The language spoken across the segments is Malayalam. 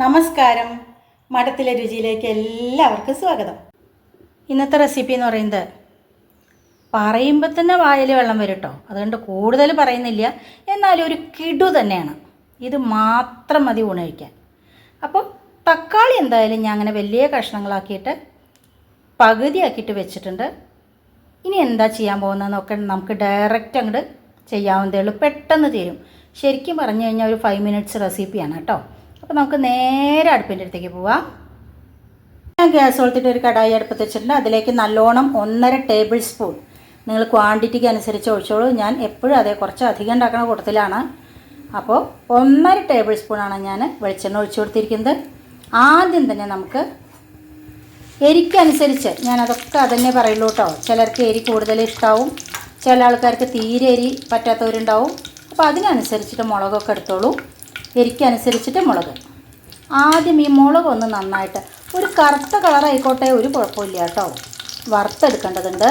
നമസ്കാരം. മഠത്തിലെ രുചിയിലേക്ക് എല്ലാവർക്കും സ്വാഗതം. ഇന്നത്തെ റെസിപ്പി എന്ന് പറയുന്നത് പറയുമ്പോൾ തന്നെ വായിൽ വെള്ളം വരും കേട്ടോ. അതുകൊണ്ട് കൂടുതൽ പറയുന്നില്ല, എന്നാലും ഒരു കിടു തന്നെയാണ്. ഇത് മാത്രം മതി ഊണ് കഴിക്കാൻ. അപ്പോൾ തക്കാളി എന്തായാലും ഞാൻ അങ്ങനെ വലിയ കഷ്ണങ്ങളാക്കിയിട്ട് പകുതിയാക്കിയിട്ട് വെച്ചിട്ടുണ്ട്. ഇനി എന്താ ചെയ്യാൻ പോകുന്നതെന്നൊക്കെ നമുക്ക് ഡയറക്റ്റ് അങ്ങോട്ട് ചെയ്യാവുന്നതേ ഉള്ളൂ. പെട്ടെന്ന് തീരും. ശരിക്കും പറഞ്ഞു കഴിഞ്ഞാൽ ഒരു 5 മിനിറ്റ്സ് റെസിപ്പിയാണ് കേട്ടോ. അപ്പോൾ നമുക്ക് നേരെ അടുപ്പിൻ്റെ അടുത്തേക്ക് പോവാം. ഞാൻ ഗ്യാസ് കൊടുത്തിട്ട് ഒരു കടായി അടുപ്പത്ത് വെച്ചിട്ടുണ്ട്. അതിലേക്ക് നല്ലോണം 1.5 ടേബിൾ സ്പൂൺ, നിങ്ങൾ ക്വാണ്ടിറ്റിക്ക് അനുസരിച്ച് ഒഴിച്ചോളൂ. ഞാൻ എപ്പോഴും അതേ കുറച്ച് അധികം ഉണ്ടാക്കുന്ന കൂട്ടത്തിലാണ്. അപ്പോൾ 1.5 ടേബിൾ സ്പൂണാണ് ഞാൻ വെളിച്ചെണ്ണ ഒഴിച്ചു കൊടുത്തിരിക്കുന്നത്. ആദ്യം തന്നെ നമുക്ക് എരിക്കനുസരിച്ച് ഞാനതൊക്കെ അതന്നെ പറയുള്ളൂ കേട്ടോ. ചിലർക്ക് എരി കൂടുതൽ ഇഷ്ടമാവും, ചില ആൾക്കാർക്ക് തീരെ എരി പറ്റാത്തവരുണ്ടാവും. അപ്പോൾ അതിനനുസരിച്ചിട്ട് മുളകൊക്കെ എടുത്തോളൂ. എരിക്കനുസരിച്ചിട്ട് മുളക്. ആദ്യം ഈ മുളക് ഒന്ന് നന്നായിട്ട് ഒരു കറുത്ത കളറായിക്കോട്ടെ, ഒരു കുഴപ്പമില്ല കേട്ടോ, വറുത്തെടുക്കേണ്ടതുണ്ട്.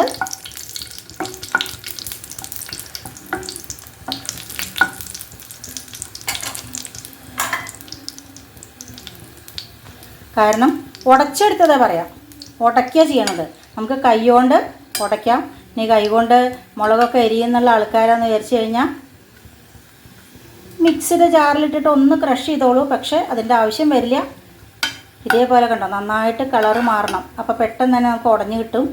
കാരണം ഉടച്ചെടുത്തതേ പറയാം, ഉടയ്ക്കുക ചെയ്യണത്. നമുക്ക് കൈ കൊണ്ട് ഉടയ്ക്കാം. ഇനി കൈ കൊണ്ട് മുളകൊക്കെ എരിയെന്നുള്ള ആൾക്കാരാന്ന് വിചാരിച്ചു കഴിഞ്ഞാൽ മിക്സിയുടെ ജാറിലിട്ടിട്ട് ഒന്ന് ക്രഷ് ചെയ്തോളൂ. പക്ഷേ അതിൻ്റെ ആവശ്യം വരില്ല. ഇതേപോലെ കണ്ടോ, നന്നായിട്ട് കളറ് മാറണം. അപ്പോൾ പെട്ടെന്ന് തന്നെ നമുക്ക് ഉടഞ്ഞു കിട്ടും.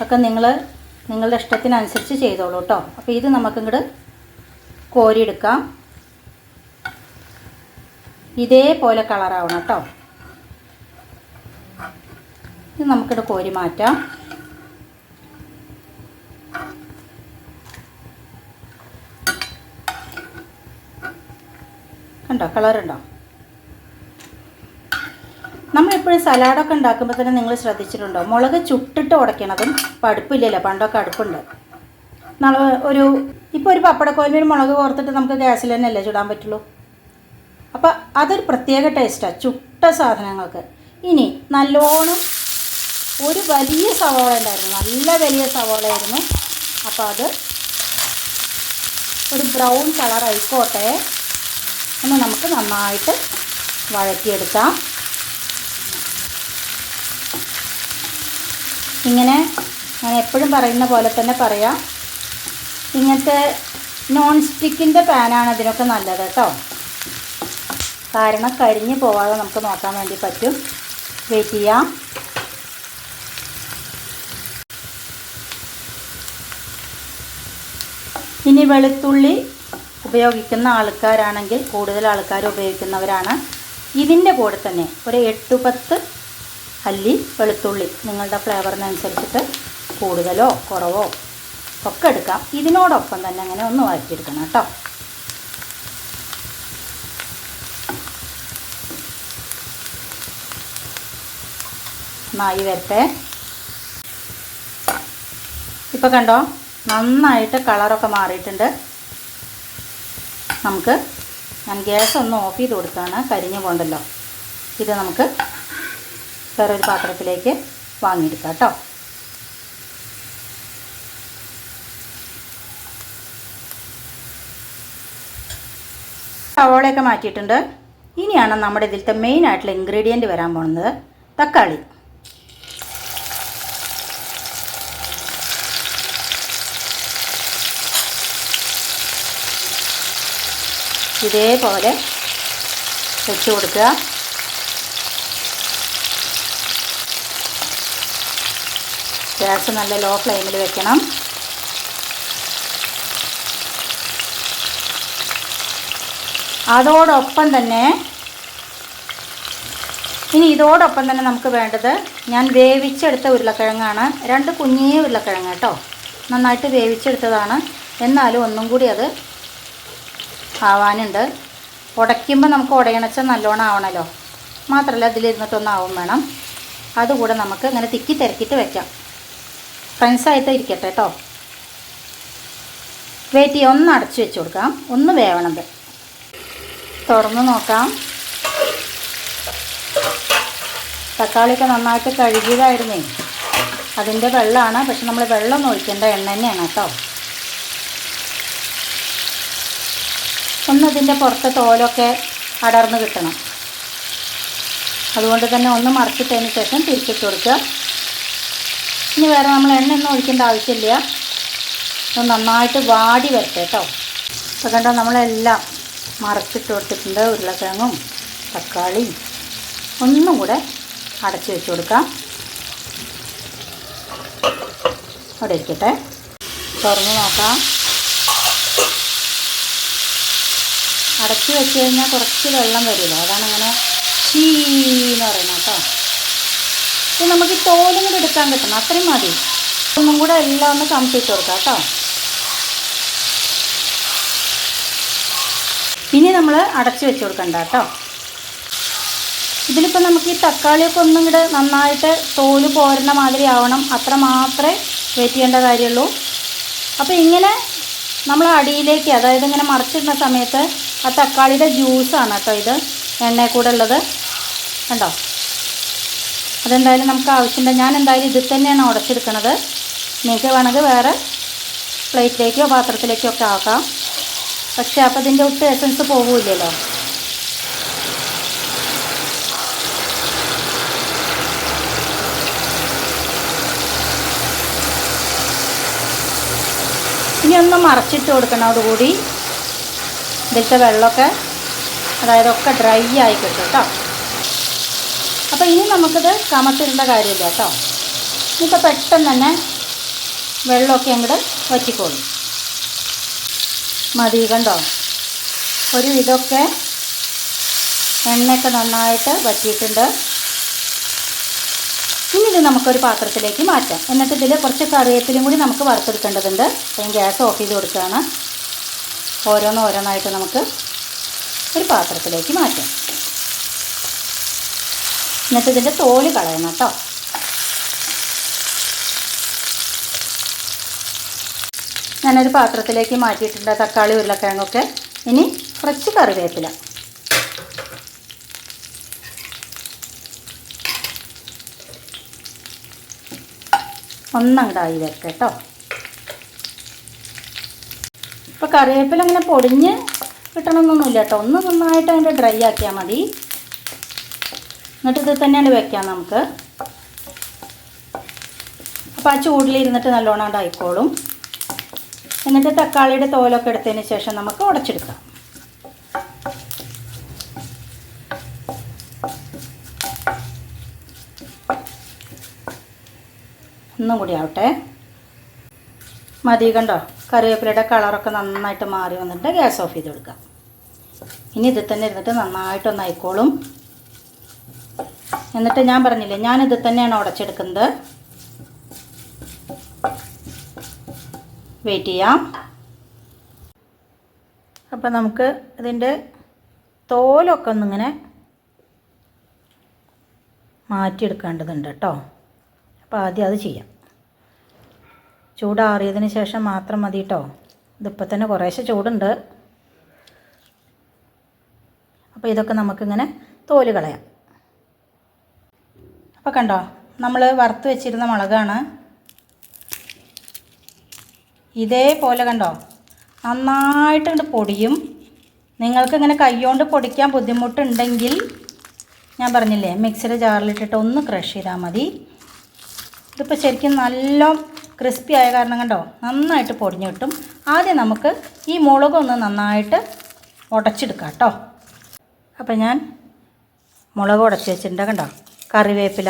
ഒക്കെ നിങ്ങളുടെ ഇഷ്ടത്തിനനുസരിച്ച് ചെയ്തോളൂ കേട്ടോ. അപ്പോൾ ഇത് നമുക്കിങ്ങോട്ട് കോരിയെടുക്കാം. ഇതേപോലെ കളറാവണം കേട്ടോ. ഇത് നമുക്കിവിടെ കോരി മാറ്റാം. കണ്ടോ, കളറുണ്ടോ? നമ്മളെപ്പോഴും സലാഡൊക്കെ ഉണ്ടാക്കുമ്പോൾ തന്നെ നിങ്ങൾ ശ്രദ്ധിച്ചിട്ടുണ്ടോ, മുളക് ചുട്ടിട്ട് ഉടയ്ക്കണതും ഇപ്പം അടുപ്പില്ലല്ലോ. പണ്ടൊക്കെ അടുപ്പുണ്ട്. ഇപ്പോൾ ഒരു പപ്പടക്കോലിൽ മുളക് കോർത്തിട്ട് നമുക്ക് ഗ്യാസിൽ തന്നെയല്ലേ ചുടാൻ പറ്റുള്ളൂ. അപ്പോൾ അതൊരു പ്രത്യേക ടേസ്റ്റാണ് ചുട്ട സാധനങ്ങൾക്ക്. ഇനി നല്ലോണം ഒരു വലിയ സവോള ഉണ്ടായിരുന്നു, നല്ല വലിയ സവോളയായിരുന്നു. അപ്പോൾ അത് ഒരു ബ്രൗൺ കളർ ആയിക്കോട്ടെ എന്ന് നമുക്ക് നന്നായിട്ട് വഴറ്റിയെടുക്കാം. ഇങ്ങനെ ഞാൻ എപ്പോഴും പറയുന്ന പോലെ തന്നെ പറയാം, ഇങ്ങനത്തെ നോൺ സ്റ്റിക്കിൻ്റെ പാനാണ് അതിനൊക്കെ നല്ലത് കേട്ടോ. കാരണം കരിഞ്ഞു പോവാതെ നമുക്ക് നോക്കാൻ വേണ്ടി പറ്റും. വെയിറ്റ് ചെയ്യാം. ഇനി വെളുത്തുള്ളി ഉപയോഗിക്കുന്ന ആൾക്കാരാണെങ്കിൽ, കൂടുതൽ ആൾക്കാർ ഉപയോഗിക്കുന്നവരാണ്, ഇതിൻ്റെ കൂടെ തന്നെ ഒരു 8-10 അല്ലി വെളുത്തുള്ളി നിങ്ങളുടെ ഫ്ലേവറിനനുസരിച്ചിട്ട് കൂടുതലോ കുറവോ ഒക്കെ എടുക്കാം. ഇതിനോടൊപ്പം തന്നെ അങ്ങനെ ഒന്ന് വഴറ്റിയെടുക്കണം കേട്ടോ. നന്നായി വരട്ടെ. ഇപ്പോൾ കണ്ടോ, നന്നായിട്ട് കളറൊക്കെ മാറിയിട്ടുണ്ട്. ഞാൻ ഗ്യാസ് ഒന്ന് ഓഫ് ചെയ്ത് കൊടുക്കുകയാണ്, കരിഞ്ഞു പോകണ്ടല്ലോ. ഇത് നമുക്ക് വേറൊരു പാത്രത്തിലേക്ക് വാങ്ങിയെടുക്കാം കേട്ടോ. സവോളയൊക്കെ മാറ്റിയിട്ടുണ്ട്. ഇനിയാണ് നമ്മുടെ ഇതിലത്തെ മെയിനായിട്ടുള്ള ഇൻഗ്രീഡിയൻറ്റ് വരാൻ പോകുന്നത്, തക്കാളി. ഇതേപോലെ വെച്ച് കൊടുക്കുക. ഗ്യാസ് നല്ല ലോ ഫ്ലെയിമിൽ വെക്കണം. അതോടൊപ്പം തന്നെ നമുക്ക് വേണ്ടത്, ഞാൻ വേവിച്ചെടുത്ത ഉരുളക്കിഴങ്ങാണ്. 2 കുഞ്ഞേ ഉരുളക്കിഴങ്ങ് കേട്ടോ. നന്നായിട്ട് വേവിച്ചെടുത്തതാണ്, എന്നാലും ഒന്നും കൂടി അത് ആവാനുണ്ട്. ഉടയ്ക്കുമ്പോൾ നമുക്ക് ഉടയണച്ച നല്ലോണം ആവണമല്ലോ. മാത്രമല്ല അതിലിരുന്നിട്ടൊന്നാവും വേണം. അതുകൂടെ നമുക്ക് ഇങ്ങനെ തിക്കി തിരക്കിയിട്ട് വെക്കാം. ഫ്രണ്ട്സായിട്ട് ഇരിക്കട്ടെ കേട്ടോ. വെയിറ്റ് ചെയ്യാം. ഒന്ന് അടച്ചു വെച്ച് കൊടുക്കാം, ഒന്ന് വേവണത്. തുറന്ന് നോക്കാം. തക്കാളിയൊക്കെ നന്നായിട്ട് കഴുകിയതായിരുന്നേ, അതിൻ്റെ വെള്ളമാണ്. പക്ഷെ നമ്മൾ വെള്ളമൊന്നും ഒഴിക്കേണ്ട, എണ്ണ തന്നെയാണ് കേട്ടോ. ഒന്നതിൻ്റെ പുറത്തെ തോലൊക്കെ അടർന്ന് കിട്ടണം. അതുകൊണ്ട് തന്നെ ഒന്ന് മറിച്ചിട്ടതിന് ശേഷം തിരിച്ചിട്ട് കൊടുക്കുക. ഇനി വേറെ നമ്മൾ എണ്ണയൊന്നും ഒഴിക്കേണ്ട ആവശ്യമില്ല. ഒന്ന് നന്നായിട്ട് വാടി വരട്ടെ കേട്ടോ. അപ്പോൾ കണ്ടോ, നമ്മളെല്ലാം മറിച്ചിട്ട് കൊടുത്തിട്ടുണ്ട്. ഉരുളക്കിഴങ്ങും തക്കാളിയും ഒന്നും കൂടെ അടച്ച് വെച്ച് കൊടുക്കാം. അവിടെ ഇരിക്കട്ടെ. തുറന്ന് നോക്കാം. അടച്ച് വെച്ച് കഴിഞ്ഞാൽ കുറച്ച് വെള്ളം വരുമല്ലോ, അതാണ് അങ്ങനെ എന്ന് പറയുന്നത് കേട്ടോ. ഇത് നമുക്ക് ഈ തോലും കൂടെ എടുക്കാൻ കിട്ടണം, അത്രയും മതി. ഒന്നും കൂടെ എല്ലാം ഒന്ന് കംപ്ലീറ്റ് കൊടുക്കാം കേട്ടോ. ഇനി നമ്മൾ അടച്ച് വെച്ച് കൊടുക്കണ്ട കേട്ടോ. ഇതിലിപ്പോൾ നമുക്ക് ഈ തക്കാളിയൊക്കെ ഒന്നും കൂടെ നന്നായിട്ട് തോല് പോരുന്ന മാതിരി ആവണം, അത്ര മാത്രമേ വെയിറ്റ് ചെയ്യേണ്ട കാര്യമുള്ളൂ. അപ്പോൾ ഇങ്ങനെ നമ്മൾ അടിയിലേക്ക്, അതായത് ഇങ്ങനെ മറിച്ചിടുന്ന സമയത്ത് ആ തക്കാളിയുടെ ജ്യൂസാണ് കേട്ടോ ഇത് എണ്ണയിൽ കൂടെ ഉള്ളത്. കണ്ടോ, അതെന്തായാലും നമുക്ക് ആവശ്യമുണ്ട്. ഞാൻ എന്തായാലും ഇതിൽ തന്നെയാണ് ഉടച്ചെടുക്കുന്നത്. നിങ്ങൾക്ക് വേണമെങ്കിൽ വേറെ പ്ലേറ്റിലേക്കോ പാത്രത്തിലേക്കോ ഒക്കെ ആക്കാം. പക്ഷേ അപ്പോൾ ഇതിൻ്റെ ഒട്ടും എസൻസ് പോകില്ലല്ലോ. ഇനി ഒന്ന് മറച്ചിട്ട് കൊടുക്കണോടുകൂടി ഇതിലത്തെ വെള്ളമൊക്കെ, അതായത് ഒക്കെ ഡ്രൈ ആയി കിട്ടും കേട്ടോ. അപ്പോൾ ഇനി നമുക്കിത് കമത്തിടേണ്ട കാര്യമില്ല കേട്ടോ. ഇനിയിപ്പോൾ പെട്ടെന്ന് തന്നെ വെള്ളമൊക്കെ അങ്ങോട്ട് വറ്റിക്കോളും. മതി, കണ്ടോ, ഒരു ഇതൊക്കെ എണ്ണയൊക്കെ നന്നായിട്ട് വറ്റിയിട്ടുണ്ട്. ഇനി ഇത് നമുക്കൊരു പാത്രത്തിലേക്ക് മാറ്റാം. എന്നിട്ട് ഇതിൽ കുറച്ച് കറിവേപ്പിലയും കൂടി നമുക്ക് വറുത്തെടുക്കേണ്ടതുണ്ട്. അപ്പം ഗ്യാസ് ഓഫ് ചെയ്ത് കൊടുക്കുകയാണ്. ഓരോന്നായിട്ട് നമുക്ക് ഒരു പാത്രത്തിലേക്ക് മാറ്റാം. എന്നിട്ട് ഇതിൻ്റെ തോല് കളയണം കേട്ടോ. ഞാനൊരു പാത്രത്തിലേക്ക് മാറ്റിയിട്ടുണ്ട് തക്കാളി ഉരുളക്കിഴങ്ങൊക്കെ. ഇനി കുറച്ച് കറിവേപ്പില, ഒന്നങ്ങടായി വെക്കാം കേട്ടോ. ഇപ്പോൾ കറിവേപ്പില അങ്ങനെ പൊടിഞ്ഞ് കിട്ടണമെന്നൊന്നുമില്ല കേട്ടോ. ഒന്ന് നന്നായിട്ട് അതിൻ്റെ ഡ്രൈ ആക്കിയാൽ മതി. എന്നിട്ട് ഇത് തന്നെയാണ് വെക്കാം നമുക്ക്. അപ്പോൾ ആ ചൂടിലിരുന്നിട്ട് നല്ലോണം ഉണ്ടായിക്കോളും. എന്നിട്ട് തക്കാളിയുടെ തോലൊക്കെ എടുത്തതിന് ശേഷം നമുക്ക് ഉടച്ചെടുക്കാം. ഒന്നും കൂടി ആവട്ടെ. മതി, കണ്ടോ, കറിവേപ്പിലയുടെ കളറൊക്കെ നന്നായിട്ട് മാറി വന്നിട്ട് ഗ്യാസ് ഓഫ് ചെയ്ത് കൊടുക്കാം. ഇനി ഇതിൽ തന്നെ ഇരുന്നിട്ട് നന്നായിട്ടൊന്ന് ആയിക്കോളും. എന്നിട്ട് ഞാൻ പറഞ്ഞില്ലേ, ഞാനിത് തന്നെയാണ് ഉടച്ചെടുക്കുന്നത്. വെയിറ്റ് ചെയ്യാം. അപ്പോൾ നമുക്ക് ഇതിൻ്റെ തോലൊക്കെ ഒന്നിങ്ങനെ മാറ്റിയെടുക്കേണ്ടതുണ്ട് കേട്ടോ. അപ്പോൾ ആദ്യം അത് ചെയ്യാം. ചൂടാറിയതിന് ശേഷം മാത്രം മതി കേട്ടോ. ഇതിപ്പോൾ തന്നെ കുറേശ്ശെ ചൂടുണ്ട്. അപ്പോൾ ഇതൊക്കെ നമുക്കിങ്ങനെ തോല് കളയാം. അപ്പോൾ കണ്ടോ, നമ്മൾ വറുത്ത് വെച്ചിരുന്ന മുളകാണ്. ഇതേപോലെ കണ്ടോ നന്നായിട്ട് ഇങ്ങോട്ട് പൊടിയും. നിങ്ങൾക്കിങ്ങനെ കൈകൊണ്ട് പൊടിക്കാൻ ബുദ്ധിമുട്ടുണ്ടെങ്കിൽ ഞാൻ പറഞ്ഞില്ലേ, മിക്സിയുടെ ജാറിലിട്ടിട്ട് ഒന്ന് ക്രഷ് ചെയ്താൽ മതി. ഇതിപ്പോൾ ശരിക്കും നല്ല ക്രിസ്പി ആയ കാരണം കണ്ടോ നന്നായിട്ട് പൊടിഞ്ഞു കിട്ടും. ആദ്യം നമുക്ക് ഈ മുളകൊന്ന് നന്നായിട്ട് ഉടച്ചെടുക്കാം കേട്ടോ. അപ്പോൾ ഞാൻ മുളക് ഉടച്ച് വെച്ചിട്ടുണ്ട്. കണ്ടോ, കറിവേപ്പില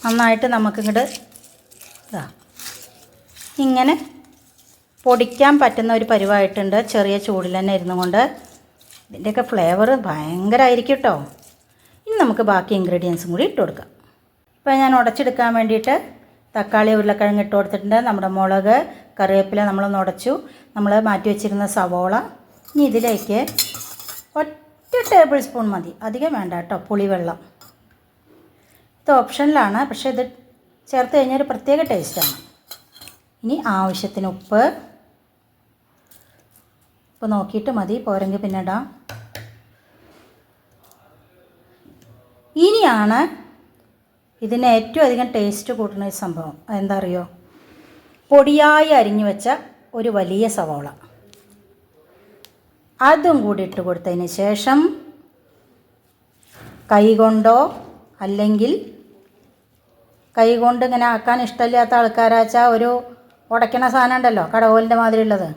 നന്നായിട്ട് നമുക്കിങ്ങോട്ട് ഇതാ ഇങ്ങനെ പൊടിക്കാൻ പറ്റുന്ന ഒരു പരുവായിട്ടുണ്ട്. ചെറിയ ചൂടിൽ തന്നെ ഇരുന്നു കൊണ്ട് ഇതിൻ്റെയൊക്കെ ഫ്ലേവർ ഭയങ്കരമായിരിക്കും കേട്ടോ. ഇനി നമുക്ക് ബാക്കി ഇൻഗ്രീഡിയൻസും കൂടി ഇട്ട് കൊടുക്കാം. ഇപ്പോൾ ഞാൻ ഉടച്ചെടുക്കാൻ വേണ്ടിയിട്ട് തക്കാളി ഉരുളക്കിഴങ്ങ് ഇട്ട് കൊടുത്തിട്ടുണ്ട്. നമ്മുടെ മുളക് കറിവേപ്പില നമ്മളൊന്ന് ഉടച്ചു. നമ്മൾ മാറ്റി വെച്ചിരുന്ന സവോള. ഇനി ഇതിലേക്ക് ഒറ്റ ടേബിൾ സ്പൂൺ മതി, അധികം വേണ്ട കേട്ടോ, പുളിവെള്ളം. ഇത് ഓപ്ഷനിലാണ്, പക്ഷേ ഇത് ചേർത്ത് കഴിഞ്ഞാൽ ഒരു പ്രത്യേക ടേസ്റ്റാണ്. ഇനി ആവശ്യത്തിന് ഉപ്പ് നോക്കിയിട്ട് മതി, പോരെങ്കിൽ പിന്നെ ഇടാം. ഇനിയാണ് ഇതിന് ഏറ്റവും അധികം ടേസ്റ്റ് കൂട്ടുന്ന ഒരു സംഭവം. അതെന്താ അറിയോ? പൊടിയായി അരിഞ്ഞു വെച്ച ഒരു വലിയ സവോള. അതും കൂടി ഇട്ട് കൊടുത്തതിന് ശേഷം കൈകൊണ്ടോ അല്ലെങ്കിൽ കൈകൊണ്ട് ഇങ്ങനെ ആക്കാൻ ഇഷ്ടമില്ലാത്ത ആൾക്കാരാച്ചാൽ ഒരു ഉടയ്ക്കണ സാധനം ഉണ്ടല്ലോ, കടകോലിൻ്റെ മാതിരി ഉള്ളത്,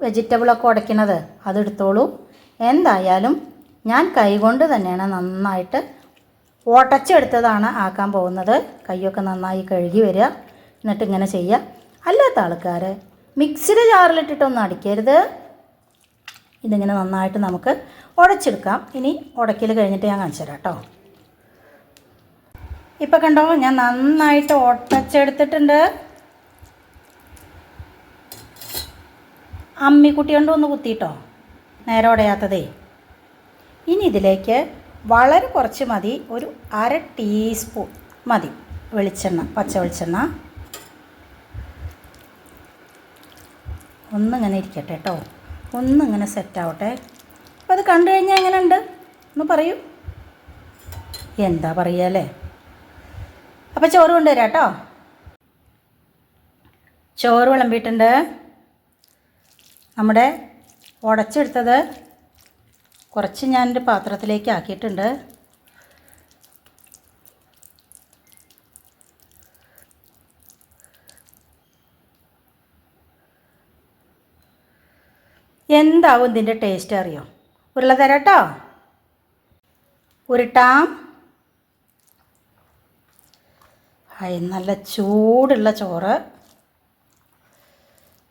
വെജിറ്റബിളൊക്കെ ഉടയ്ക്കണത്, അതെടുത്തോളൂ. എന്തായാലും ഞാൻ കൈകൊണ്ട് തന്നെയാണ് നന്നായിട്ട് ഉടച്ചെടുത്തതാണ് ആക്കാൻ പോകുന്നത്. കൈയൊക്കെ നന്നായി കഴുകി വരിക, എന്നിട്ട് ഇങ്ങനെ ചെയ്യുക. അല്ലാത്ത ആൾക്കാർ മിക്സിയുടെ ജാറിലിട്ടിട്ടൊന്നും അടിക്കരുത്. ഇതിങ്ങനെ നന്നായിട്ട് നമുക്ക് ഉടച്ചെടുക്കാം. ഇനി ഉടയ്ക്കൽ കഴിഞ്ഞിട്ട് ഞാൻ കാണിച്ചു തരാം കേട്ടോ. ഇപ്പം കണ്ടോ, ഞാൻ നന്നായിട്ട് ഉടച്ചെടുത്തിട്ടുണ്ട്. അമ്മിക്കുട്ടി കൊണ്ട് ഒന്ന് കുത്തിയിട്ടോ, നേരെ ഉടയാത്തതേ. ഇനി ഇതിലേക്ക് വളരെ കുറച്ച് മതി, ഒരു 1/2 ടീസ്പൂൺ മതി വെളിച്ചെണ്ണ, പച്ച വെളിച്ചെണ്ണ. ഒന്നിങ്ങനെ ഇരിക്കട്ടെ കേട്ടോ, ഒന്നിങ്ങനെ സെറ്റാവട്ടെ. അപ്പോൾ അത് കണ്ടു കഴിഞ്ഞാൽ എങ്ങനെയുണ്ട് ഒന്ന് പറയൂ. എന്താ പറയുക അല്ലേ. അപ്പോൾ ചോറ് കൊണ്ടുവരാം കേട്ടോ. ചോറ് വിളമ്പിയിട്ടുണ്ട്. നമ്മുടെ ഉടച്ചെടുത്തത് കുറച്ച് ഞാനൊരു പാത്രത്തിലേക്ക് ആക്കിയിട്ടുണ്ട്. എന്താവും ഇതിൻ്റെ ടേസ്റ്റ് അറിയോ? ഉരുള തരാം കേട്ടോ. ഉരുട്ടാം. നല്ല ചൂടുള്ള ചോറ്,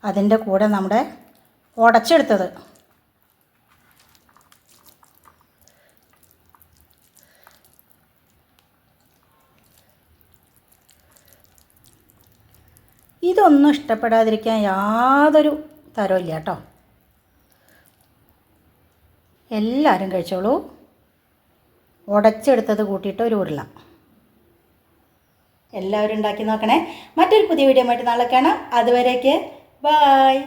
അതിൻ്റെ കൂടെ നമ്മുടെ ഉടച്ചെടുത്തത്. ഇതൊന്നും ഇഷ്ടപ്പെടാതിരിക്കാൻ യാതൊരു തരമില്ല കേട്ടോ. എല്ലാവരും കഴിച്ചോളൂ. ഉടച്ചെടുത്തത് കൂട്ടിയിട്ട് ഒരു ഉരുള. എല്ലാവരും ഉണ്ടാക്കി നോക്കണേ. മറ്റൊരു പുതിയ വീഡിയോ ആയിട്ട് നാളെ കാണാം. അതുവരേക്ക് ബായ്.